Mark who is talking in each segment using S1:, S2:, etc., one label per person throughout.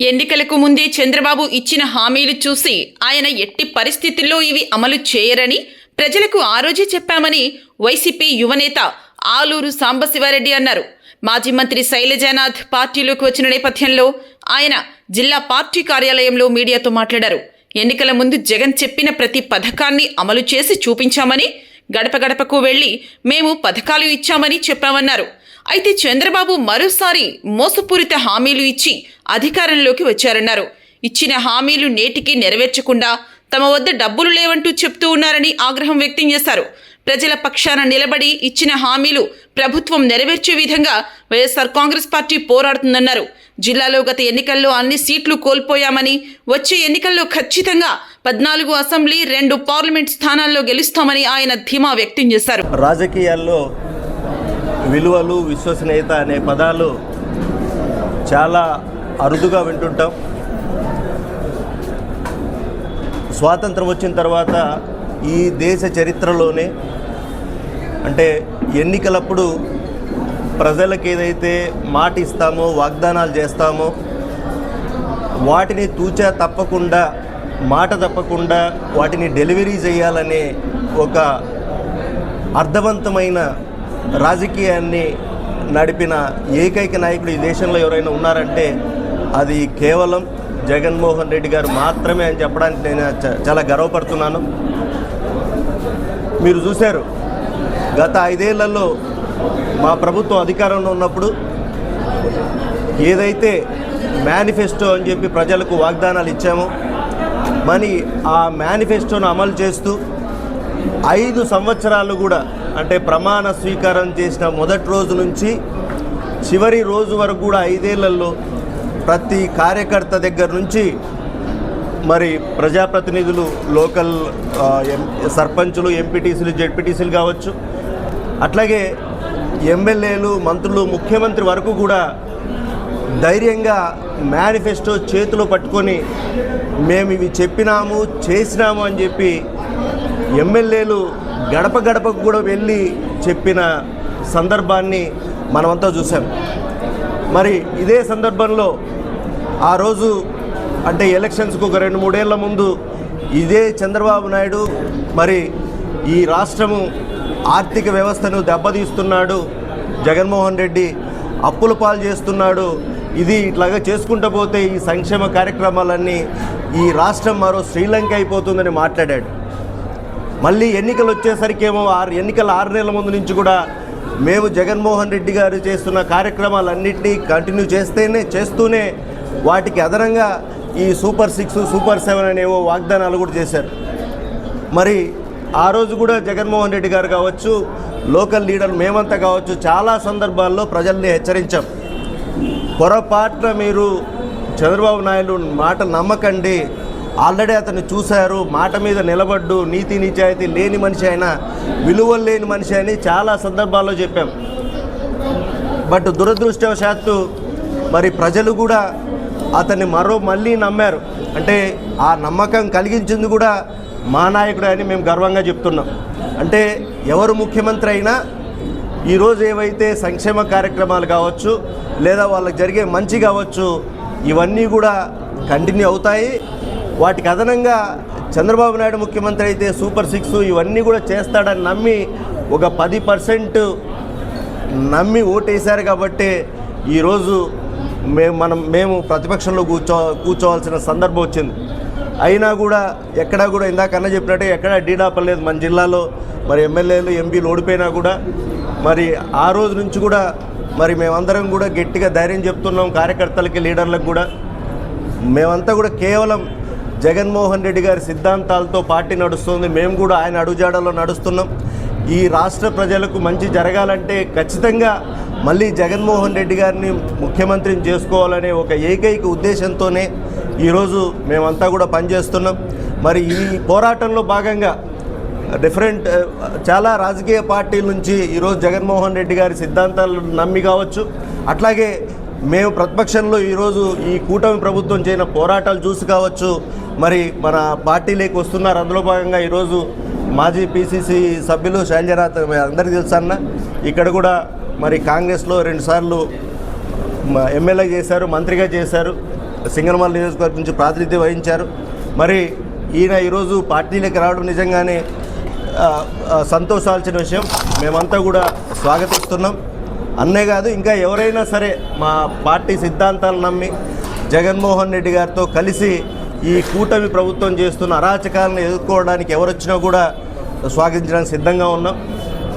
S1: ఎన్నికలకు ముందే చంద్రబాబు ఇచ్చిన హామీలు చూసి ఆయన ఎట్టి పరిస్థితుల్లో ఇవి అమలు చేయరని ప్రజలకు ఆ రోజే చెప్పామని వైసీపీ యువనేత ఆలూరు సాంబశివారెడ్డి అన్నారు. మాజీ మంత్రి శైలజానాథ్ పార్టీలోకి వచ్చిన నేపథ్యంలో ఆయన జిల్లా పార్టీ కార్యాలయంలో మీడియాతో మాట్లాడారు. ఎన్నికల ముందు జగన్ చెప్పిన ప్రతి పథకాన్ని అమలు చేసి చూపించామని, గడప గడపకు వెళ్లి మేము పథకాలు ఇచ్చామని చెప్పామన్నారు. అయితే చంద్రబాబు మరోసారి మోసపూరిత హామీలు ఇచ్చి అధికారంలోకి వచ్చారన్నారు. ఇచ్చిన హామీలు నేటికి నెరవేర్చకుండా తమ వద్ద డబ్బులు లేవంటూ చెప్తూ ఉన్నారని ఆగ్రహం వ్యక్తం చేశారు. ప్రజల పక్షాన నిలబడి ఇచ్చిన హామీలు ప్రభుత్వం నెరవేర్చే విధంగా వైఎస్ఆర్ కాంగ్రెస్ పార్టీ పోరాడుతుందన్నారు. జిల్లాలో గత ఎన్నికల్లో అన్ని సీట్లు కోల్పోయామని, వచ్చే ఎన్నికల్లో ఖచ్చితంగా 14 అసెంబ్లీ 2 పార్లమెంట్ స్థానాల్లో గెలుస్తామని ఆయన ధీమా వ్యక్తం చేశారు.
S2: రాజకీయాల్లో విలువలు, విశ్వసనీయత అనే పదాలు చాలా అరుదుగా వింటుంటాం. స్వాతంత్రం వచ్చిన తర్వాత ఈ దేశ చరిత్రలోనే అంటే ఎన్నికలప్పుడు ప్రజలకు ఏదైతే మాట ఇస్తామో, వాగ్దానాలు చేస్తామో వాటిని తూచా తప్పకుండా, మాట తప్పకుండా వాటిని డెలివరీ చేయాలనే ఒక అర్థవంతమైన రాజకీయాన్ని నడిపిన ఏకైక నాయకుడు ఈ దేశంలో ఎవరైనా ఉన్నారంటే అది కేవలం జగన్మోహన్ రెడ్డి గారు మాత్రమే అని చెప్పడానికి నేను చాలా గర్వపడుతున్నాను. మీరు చూశారు, గత 5 ఏళ్లలో మా ప్రభుత్వం అధికారంలో ఉన్నప్పుడు ఏదైతే మేనిఫెస్టో అని చెప్పి ప్రజలకు వాగ్దానాలు ఇచ్చామో మరి ఆ మేనిఫెస్టోను అమలు చేస్తూ 5 సంవత్సరాలు కూడా, అంటే ప్రమాణ స్వీకారం చేసిన మొదటి రోజు నుంచి చివరి రోజు వరకు కూడా 5 ఏళ్లలో ప్రతి కార్యకర్త దగ్గర నుంచి మరి ప్రజాప్రతినిధులు, లోకల్ సర్పంచులు, ఎంపీటీసీలు, జెడ్పీటీసీలు కావచ్చు, అట్లాగే ఎమ్మెల్యేలు, మంత్రులు, ముఖ్యమంత్రి వరకు కూడా ధైర్యంగా మేనిఫెస్టో చేతిలో పట్టుకొని మేము ఇవి చెప్పినాము, చేసినాము అని చెప్పి ఎమ్మెల్యేలు గడప గడపకు కూడా వెళ్ళి చెప్పిన సందర్భాన్ని మనమంతా చూసాం. మరి ఇదే సందర్భంలో ఆ రోజు అంటే ఎలక్షన్స్కు ఒక 2-3 ఏళ్ల ముందు ఇదే చంద్రబాబు నాయుడు మరి ఈ రాష్ట్రము ఆర్థిక వ్యవస్థను దెబ్బతీస్తున్నాడు, జగన్మోహన్ రెడ్డి అప్పుల పాలు చేస్తున్నాడు, ఇది ఇట్లాగా చేసుకుంటూ పోతే ఈ సంక్షేమ కార్యక్రమాలన్నీ ఈ రాష్ట్రం మరో శ్రీలంక అయిపోతుందని మాట్లాడాడు. మళ్ళీ ఎన్నికలు వచ్చేసరికేమో ఎన్నికల 6 నెలల ముందు నుంచి కూడా మేము జగన్మోహన్ రెడ్డి గారు చేస్తున్న కార్యక్రమాలన్నింటినీ కంటిన్యూ చేస్తూనే వాటికి అదనంగా ఈ సూపర్ 6, సూపర్ 7 అనేవో వాగ్దానాలు కూడా చేశారు. మరి ఆ రోజు కూడా జగన్మోహన్ రెడ్డి గారు కావచ్చు, లోకల్ లీడర్లు మేమంతా కావచ్చు, చాలా సందర్భాల్లో ప్రజల్ని హెచ్చరించాం. పొరపాటున మీరు చంద్రబాబు నాయుడు మాటలు నమ్మకండి, ఆల్రెడీ అతన్ని చూశారు, మాట మీద నిలబడ్డు, నీతి నిజాయితీ లేని మనిషి అయినా, విలువలు లేని మనిషి అని చాలా సందర్భాల్లో చెప్పాం. బట్ దురదృష్టవశాత్తు మరి ప్రజలు కూడా అతన్ని మళ్ళీ నమ్మారు. అంటే ఆ నమ్మకం కలిగించింది కూడా మా నాయకుడు అని మేము గర్వంగా చెప్తున్నాం. అంటే ఎవరు ముఖ్యమంత్రి అయినా ఈరోజు ఏవైతే సంక్షేమ కార్యక్రమాలు కావచ్చు, లేదా వాళ్ళకి జరిగే మంచి కావచ్చు, ఇవన్నీ కూడా కంటిన్యూ అవుతాయి. వాటికి అదనంగా చంద్రబాబు నాయుడు ముఖ్యమంత్రి అయితే సూపర్ 6 ఇవన్నీ కూడా చేస్తాడని నమ్మి ఒక 10% నమ్మి ఓటేశారు. కాబట్టి ఈరోజు మేము ప్రతిపక్షంలో కూర్చోవాల్సిన సందర్భం వచ్చింది. అయినా కూడా ఎక్కడా కూడా ఇందాకన్నా చెప్పినట్టే ఎక్కడా డీడాపలేదు. మన జిల్లాలో మరి ఎమ్మెల్యేలు, ఎంపీలు ఓడిపోయినా కూడా మరి ఆ రోజు నుంచి కూడా మరి మేమందరం కూడా గట్టిగా ధైర్యం చెప్తున్నాం కార్యకర్తలకి, లీడర్లకు కూడా. మేమంతా కూడా కేవలం జగన్మోహన్ రెడ్డి గారి సిద్ధాంతాలతో పార్టీ నడుస్తుంది. మేము కూడా ఆయన అడుగుజాడలో నడుస్తున్నాం. ఈ రాష్ట్ర ప్రజలకు మంచి జరగాలంటే ఖచ్చితంగా మళ్ళీ జగన్మోహన్ రెడ్డి గారిని ముఖ్యమంత్రిని చేసుకోవాలనే ఒక ఏకైక ఉద్దేశంతోనే ఈరోజు మేమంతా కూడా పనిచేస్తున్నాం. మరి ఈ పోరాటంలో భాగంగా చాలా రాజకీయ పార్టీల నుంచి ఈరోజు జగన్మోహన్ రెడ్డి గారి సిద్ధాంతాలు నమ్మి కావచ్చు, అట్లాగే మేము ప్రతిపక్షంలో ఈరోజు ఈ కూటమి ప్రభుత్వం చేయన పోరాటాలు చూసి కావచ్చు మరి మన పార్టీలోకి వస్తున్నారు. అందులో భాగంగా ఈరోజు మాజీ పిసిసి సభ్యులు శైలజనాథ్ అందరికీ తెలుసు అన్న, ఇక్కడ కూడా మరి కాంగ్రెస్లో 2 సార్లు ఎమ్మెల్యే చేశారు, మంత్రిగా చేశారు. సింగనమల నియోజకవర్గం నుంచి ప్రాతినిధ్యం వహించారు. మరి ఈయన ఈరోజు పార్టీలోకి రావడం నిజంగానే సంతోషాల్సిన విషయం. మేమంతా కూడా స్వాగతిస్తున్నాం. అన్నే కాదు, ఇంకా ఎవరైనా సరే మా పార్టీ సిద్ధాంతాలు నమ్మి జగన్మోహన్ రెడ్డి గారితో కలిసి ఈ కూటమి ప్రభుత్వం చేస్తున్న అరాచకాలను ఎదుర్కోవడానికి ఎవరొచ్చినా కూడా స్వాగతించడానికి సిద్ధంగా ఉన్నాం.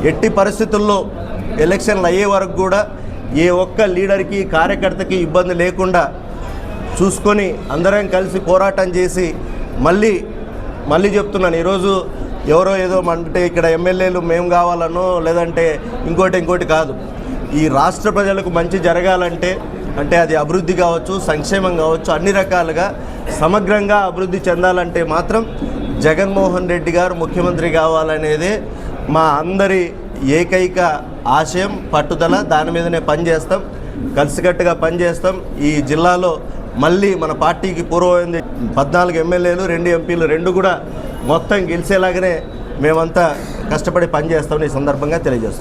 S2: ఎట్టి పరిస్థితుల్లో ఎలక్షన్లు అయ్యే వరకు కూడా ఏ ఒక్క లీడర్కి కార్యకర్తకి ఇబ్బంది లేకుండా చూసుకొని అందరం కలిసి పోరాటం చేసి మళ్ళీ చెప్తున్నాను, ఈరోజు ఎవరో ఏదో అంటే ఇక్కడ ఎమ్మెల్యేలు మేము కావాలనో లేదంటే ఇంకోటి కాదు. ఈ రాష్ట్ర ప్రజలకు మంచి జరగాలంటే అంటే అది అభివృద్ధి కావచ్చు, సంక్షేమం కావచ్చు, అన్ని రకాలుగా సమగ్రంగా అభివృద్ధి చెందాలంటే మాత్రం జగన్మోహన్ రెడ్డి గారు ముఖ్యమంత్రి కావాలనేదే మా అందరి ఏకైక ఆశయం, పట్టుదల. దాని మీదనే పనిచేస్తాం, కలిసికట్టుగా పనిచేస్తాం. ఈ జిల్లాలో మళ్ళీ మన పార్టీకి పూర్వమైంది 14 ఎమ్మెల్యేలు 2 ఎంపీలు 2 కూడా మొత్తం గెలిచేలాగానే మేమంతా కష్టపడి పనిచేస్తామని ఈ సందర్భంగా తెలియజేస్తాం.